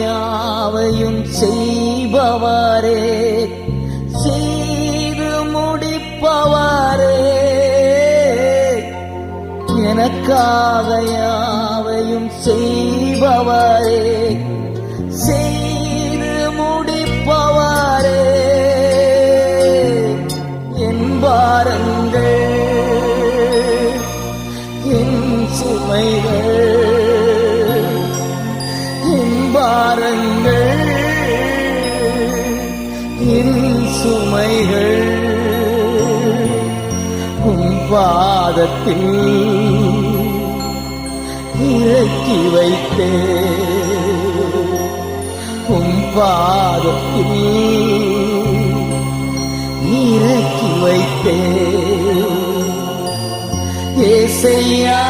யாவையும் செய்பவரே, செய்து முடிப்பவரே, எனக்காக யாவையும் செய்பவரே, செய்து முடிப்பவரே, என் பாரங்கள் என் சுமைகள், பாரங்கள் என் சுமைகள் உம் பாதத்தில் இறக்கி வைத்தே, உம் பாதத்தில் இறக்கி வைத்தே. ஏசையா